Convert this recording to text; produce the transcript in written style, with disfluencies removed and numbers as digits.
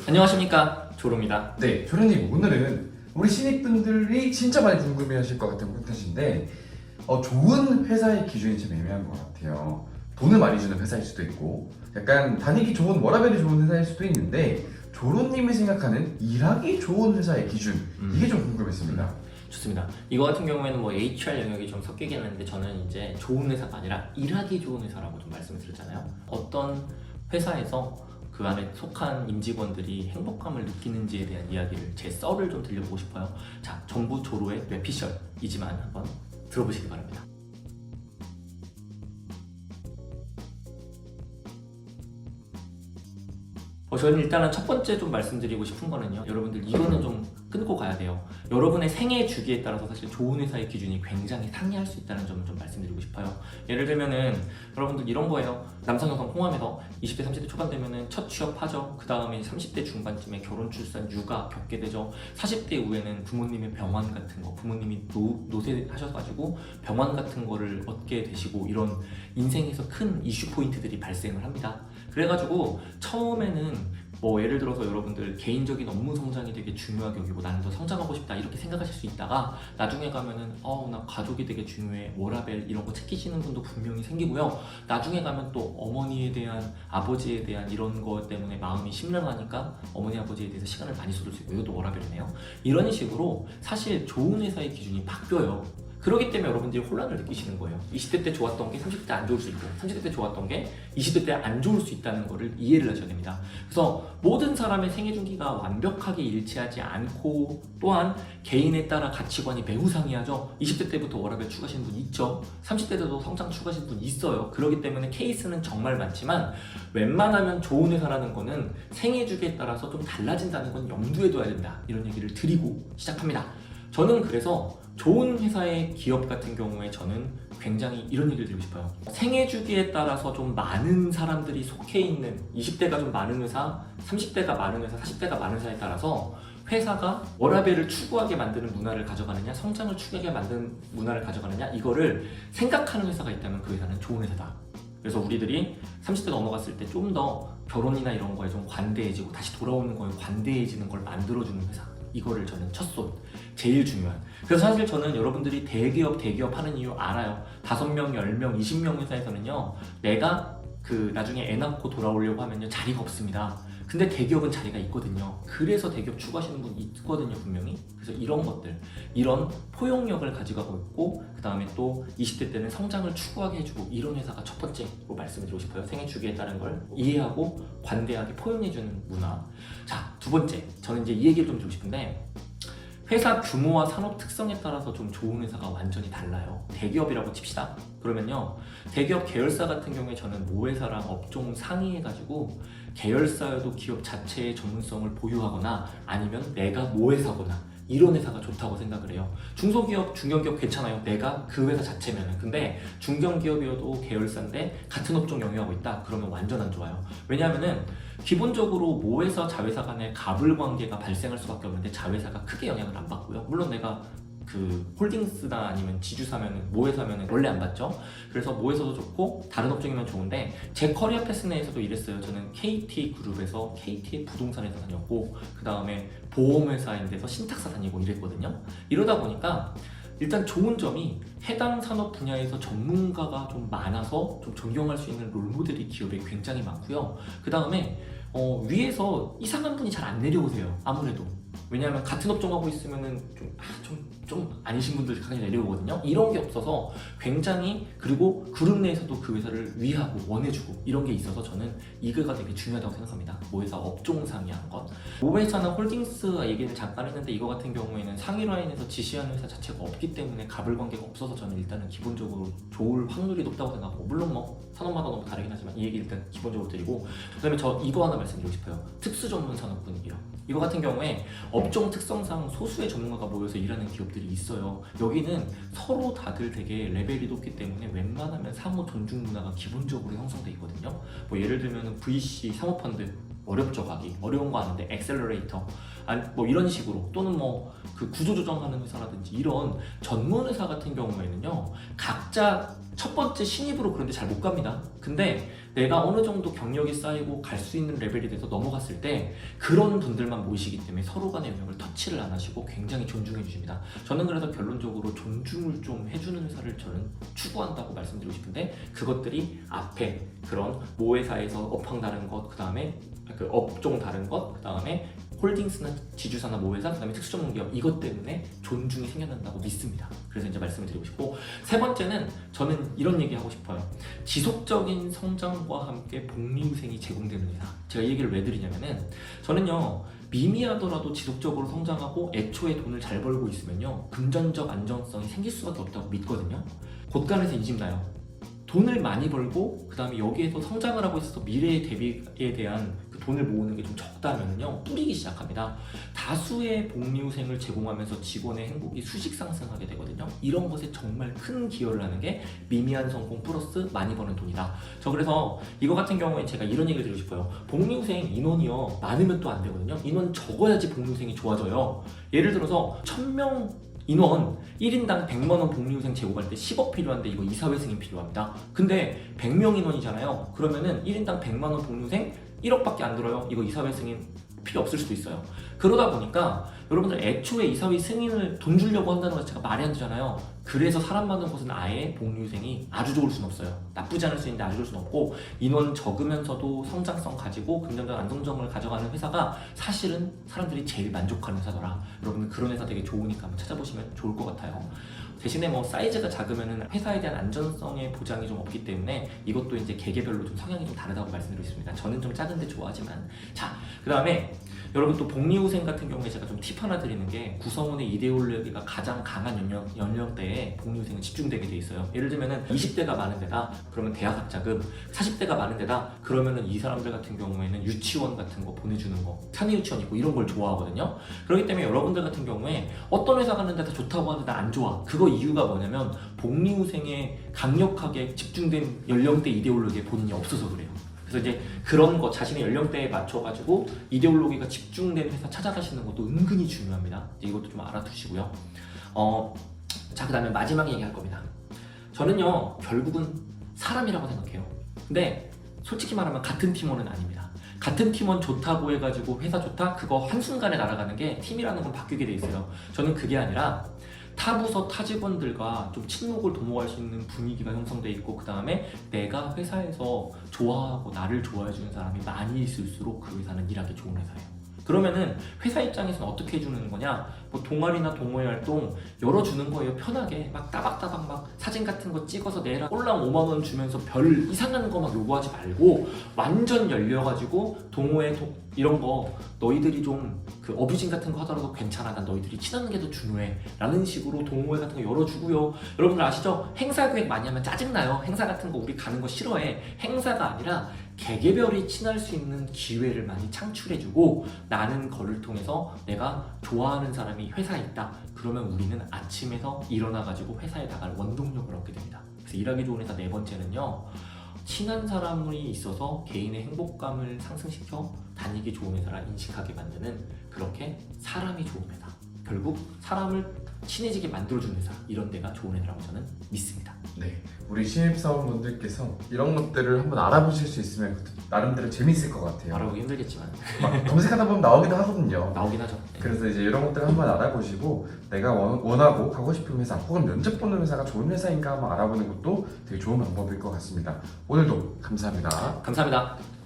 안녕하십니까, 조로입니다. 네, 조련님 오늘은 우리 신입분들이 진짜 많이 궁금해하실 것 같은 콘텐츠인데 좋은 회사의 기준이 좀 애매한 것 같아요. 돈을 많이 주는 회사일 수도 있고 약간 다니기 좋은 워라밸이 좋은 회사일 수도 있는데 조론님이 생각하는 일하기 좋은 회사의 기준 이게 좀 궁금했습니다. 좋습니다. 이거 같은 경우에는 뭐 HR 영역이 좀 섞이긴 하는데 저는 이제 좋은 회사가 아니라 일하기 좋은 회사라고 좀 말씀을 드렸잖아요. 어떤 회사에서 그 안에 속한 임직원들이 행복감을 느끼는지에 대한 이야기를 제 썰을 좀 들려보고 싶어요. 자, 전부 조로의 뇌피셜이지만 한번 들어보시기 바랍니다. 저는 일단은 첫 번째 좀 말씀드리고 싶은 거는요, 여러분들 이거는 좀 끊고 가야 돼요. 여러분의 생애 주기에 따라서 사실 좋은 회사의 기준이 굉장히 상이할 수 있다는 점을 좀 말씀드리고 싶어요. 예를 들면은 여러분들 이런 거예요. 남성 여성 포함해서 20대 30대 초반 되면은 첫 취업하죠. 그 다음에 30대 중반쯤에 결혼 출산 육아 겪게 되죠. 40대 이후에는 부모님의 병원 같은 거, 부모님이 노쇠하셔가지고 병원 같은 거를 얻게 되시고, 이런 인생에서 큰 이슈 포인트들이 발생을 합니다. 그래가지고 처음에는 뭐 예를 들어서 여러분들 개인적인 업무 성장이 되게 중요하게 여기고 나는 더 성장하고 싶다 이렇게 생각하실 수 있다가, 나중에 가면은 나 가족이 되게 중요해, 워라밸 이런 거 챙기시는 분도 분명히 생기고요. 나중에 가면 또 어머니에 대한, 아버지에 대한 이런 거 때문에 마음이 심란하니까 어머니 아버지에 대해서 시간을 많이 쏟을 수 있고, 이것도 워라밸이네요. 이런 식으로 사실 좋은 회사의 기준이 바뀌어요. 그렇기 때문에 여러분들이 혼란을 느끼시는 거예요. 20대 때 좋았던 게 30대 때 안 좋을 수 있고, 30대 때 좋았던 게 20대 때 안 좋을 수 있다는 거를 이해를 하셔야 됩니다. 그래서 모든 사람의 생애 중기가 완벽하게 일치하지 않고, 또한 개인에 따라 가치관이 매우 상이하죠. 20대 때부터 워라밸 추구하시는 분 있죠. 30대 때도 성장 추구하시는 분 있어요. 그렇기 때문에 케이스는 정말 많지만 웬만하면 좋은 회사라는 거는 생애 주기에 따라서 좀 달라진다는 건 염두에 둬야 된다, 이런 얘기를 드리고 시작합니다. 저는 그래서 좋은 회사의 기업 같은 경우에 저는 굉장히 이런 얘기를 드리고 싶어요. 생애 주기에 따라서 좀 많은 사람들이 속해 있는, 20대가 좀 많은 회사, 30대가 많은 회사, 40대가 많은 회사에 따라서 회사가 워라밸을 추구하게 만드는 문화를 가져가느냐, 성장을 추구하게 만드는 문화를 가져가느냐, 이거를 생각하는 회사가 있다면 그 회사는 좋은 회사다. 그래서 우리들이 30대 넘어갔을 때 좀 더 결혼이나 이런 거에 좀 관대해지고 다시 돌아오는 거에 관대해지는 걸 만들어주는 회사, 이거를 저는 첫손, 제일 중요한. 그래서 사실 저는 여러분들이 대기업 하는 이유 알아요. 5명, 10명, 20명 회사에서는요, 내가 나중에 애 낳고 돌아오려고 하면요, 자리가 없습니다. 근데 대기업은 자리가 있거든요. 그래서 대기업 추구하시는 분 있거든요, 분명히. 그래서 이런 것들, 이런 포용력을 가져가고 있고, 그 다음에 또 20대 때는 성장을 추구하게 해주고, 이런 회사가 첫 번째로 말씀을 드리고 싶어요. 생애 주기에 따른 걸 이해하고 관대하게 포용해주는 문화. 자, 두 번째, 저는 이제 이 얘기를 좀 드리고 싶은데, 회사 규모와 산업 특성에 따라서 좀 좋은 회사가 완전히 달라요. 대기업이라고 칩시다. 그러면요, 대기업 계열사 같은 경우에 저는 모회사랑 업종 상의해가지고 계열사여도 기업 자체의 전문성을 보유하거나 아니면 내가 모회사거나 이런 회사가 좋다고 생각을 해요. 중소기업, 중견기업 괜찮아요. 내가 그 회사 자체면은. 근데 중견기업이어도 계열사인데 같은 업종 영위하고 있다? 그러면 완전 안 좋아요. 왜냐하면은 기본적으로 모회사, 자회사 간의 갑을 관계가 발생할 수밖에 없는데 자회사가 크게 영향을 안 받고요. 물론 내가 홀딩스나 아니면 지주사면은, 모회사면은 원래 안 받죠. 그래서 모회사도 좋고 다른 업종이면 좋은데, 제 커리어 패스 내에서도 이랬어요. 저는 KT 그룹에서 KT의 부동산에서 다녔고, 그 다음에 보험회사인 데서 신탁사 다니고 이랬거든요. 이러다 보니까 일단 좋은 점이 해당 산업 분야에서 전문가가 좀 많아서 좀 존경할 수 있는 롤모델이 기업에 굉장히 많고요. 그 다음에 위에서 이상한 분이 잘 안 내려오세요. 아무래도. 왜냐하면 같은 업종 하고 있으면은 좀 아니신 분들이 강하게 내려오거든요. 이런 게 없어서 굉장히, 그리고 그룹 내에서도 그 회사를 위하고 원해주고 이런 게 있어서 저는 이거가 되게 중요하다고 생각합니다. 모회사 업종 상의하는 것. 모회사나 홀딩스 얘기를 잠깐 했는데, 이거 같은 경우에는 상위 라인에서 지시하는 회사 자체가 없기 때문에 갑을 관계가 없어서 저는 일단은 기본적으로 좋을 확률이 높다고 생각하고, 물론 뭐 산업마다 너무 다르긴 하지만 이 얘기 일단 기본적으로 드리고, 그 다음에 저 이거 하나 말씀드리고 싶어요. 특수 전문 산업 분위기요. 이거 같은 경우에 업종 특성상 소수의 전문가가 모여서 일하는 기업들이 있어요. 여기는 서로 다들 되게 레벨이 높기 때문에 웬만하면 상호 존중 문화가 기본적으로 형성돼 있거든요. 뭐 예를 들면 VC, 사모펀드 어렵죠, 가기. 어려운 거 아는데 엑셀러레이터, 뭐 이런 식으로, 또는 뭐 구조 조정하는 회사라든지 이런 전문 회사 같은 경우에는요, 각자 첫 번째 신입으로 그런데 잘 못 갑니다. 근데 내가 어느 정도 경력이 쌓이고 갈 수 있는 레벨이 돼서 넘어갔을 때 그런 분들만 모이시기 때문에 서로 간의 영역을 터치를 안 하시고 굉장히 존중해 주십니다. 저는 그래서 결론적으로 존중을 좀 해주는 회사를 저는 추구한다고 말씀드리고 싶은데, 그것들이 앞에 그런 모회사에서 업황 다른 것, 그 다음에 그 업종 다른 것, 그 다음에 홀딩스나 지주사나 모회사, 그 다음에 특수전문기업, 이것 때문에 존중이 생겨난다고 믿습니다. 그래서 이제 말씀을 드리고 싶고, 세 번째는 저는 이런 얘기 하고 싶어요. 지속적인 성장과 함께 복리후생이 제공되는 회사. 제가 이 얘기를 왜 드리냐면은, 저는요 미미하더라도 지속적으로 성장하고 애초에 돈을 잘 벌고 있으면요 금전적 안정성이 생길 수밖에 없다고 믿거든요. 곳간에서 인심나요. 돈을 많이 벌고 그 다음에 여기에서 성장을 하고 있어서 미래의 대비에 대한 그 돈을 모으는 게 좀 적다면요 뿌리기 시작합니다. 다수의 복리후생을 제공하면서 직원의 행복이 수직 상승하게 되거든요. 이런 것에 정말 큰 기여를 하는 게 미미한 성공 플러스 많이 버는 돈이다. 저 그래서 이거 같은 경우에 제가 이런 얘기를 드리고 싶어요. 복리후생 인원이요 많으면 또 안 되거든요. 인원 적어야지 복리후생이 좋아져요. 예를 들어서 1000명 인원 1인당 100만원 복리후생 제공할 때 10억 필요한데 이거 이사회 승인 필요합니다. 근데 100명 인원이잖아요. 그러면은 1인당 100만원 복리후생 1억밖에 안 들어요. 이거 이사회 승인 필요 없을 수도 있어요. 그러다 보니까 여러분들 애초에 이사회 승인을 돈 주려고 한다는 것 자체가 말이 안 되잖아요. 그래서 사람 많은 곳은 아예 복리후생이 아주 좋을 수는 없어요. 나쁘지 않을 수 있는데 아주 좋을 수는 없고, 인원 적으면서도 성장성 가지고 긍정적 안정성을 가져가는 회사가 사실은 사람들이 제일 만족하는 회사더라. 여러분들 그런 회사 되게 좋으니까 한번 찾아보시면 좋을 것 같아요. 대신에 뭐 사이즈가 작으면은 회사에 대한 안전성의 보장이 좀 없기 때문에 이것도 이제 개개별로 좀 성향이 좀 다르다고 말씀드리고 있습니다. 저는 좀 작은데 좋아하지만. 자, 그 다음에 여러분 또 복리후생 같은 경우에 제가 좀 팁 하나 드리는 게, 구성원의 이데올로기가 가장 강한 연령대에 복리후생은 집중되게 돼 있어요. 예를 들면은 20대가 많은 데다 그러면 대학 학자금, 40대가 많은 데다 그러면은 이 사람들 같은 경우에는 유치원 같은 거 보내주는 거, 사내유치원 있고 이런 걸 좋아하거든요. 그렇기 때문에 여러분들 같은 경우에 어떤 회사 가는데 다 좋다고 하는데 안 좋아. 그거 이유가 뭐냐면 복리후생에 강력하게 집중된 연령대 이데올로기에 본인이 없어서 그래요. 그래서 이제 그런 거 자신의 연령대에 맞춰가지고 이데올로기가 집중된 회사 찾아가시는 것도 은근히 중요합니다. 이것도 좀 알아두시고요. 자, 그 다음에 마지막 얘기할 겁니다. 저는요 결국은 사람이라고 생각해요. 근데 솔직히 말하면 같은 팀원은 아닙니다. 같은 팀원 좋다고 해가지고 회사 좋다? 그거 한순간에 날아가는 게, 팀이라는 건 바뀌게 돼 있어요. 저는 그게 아니라 타 부서 타 직원들과 좀 친목을 도모할 수 있는 분위기가 형성돼 있고, 그 다음에 내가 회사에서 좋아하고 나를 좋아해 주는 사람이 많이 있을수록 그 회사는 일하기 좋은 회사예요. 그러면은 회사 입장에서는 어떻게 해주는 거냐, 뭐 동아리나 동호회 활동 열어주는 거예요. 편하게 막 따박따박 막 사진 같은 거 찍어서 내라, 꼴랑 5만원 주면서 별 이상한 거 막 요구하지 말고 완전 열려가지고 동호회 이런 거 너희들이 좀 그 어뷰징 같은 거 하더라도 괜찮아, 난 너희들이 친하는 게 더 중요해 라는 식으로 동호회 같은 거 열어주고요. 여러분들 아시죠? 행사 계획 많이 하면 짜증나요. 행사 같은 거 우리 가는 거 싫어해. 행사가 아니라 개개별이 친할 수 있는 기회를 많이 창출해주고, 나는 거를 통해서 내가 좋아하는 사람이 회사에 있다. 그러면 우리는 아침에서 일어나가지고 회사에 나갈 원동력을 얻게 됩니다. 그래서 일하기 좋은 회사 네 번째는요, 친한 사람이 있어서 개인의 행복감을 상승시켜 다니기 좋은 회사라 인식하게 만드는, 그렇게 사람이 좋은 회사, 결국 사람을 친해지게 만들어주는 회사, 이런 데가 좋은 회사라고 저는 믿습니다. 네, 우리 신입사원분들께서 이런 것들을 한번 알아보실 수 있으면 나름대로 재밌을 것 같아요. 알아보기 힘들겠지만 막 검색하다 보면 나오기도 하거든요. 나오긴 하죠. 네. 그래서 이제 이런 것들을 한번 알아보시고 내가 원하고 가고 싶은 회사, 혹은 면접 보는 회사가 좋은 회사인가 한번 알아보는 것도 되게 좋은 방법일 것 같습니다. 오늘도 감사합니다. 감사합니다.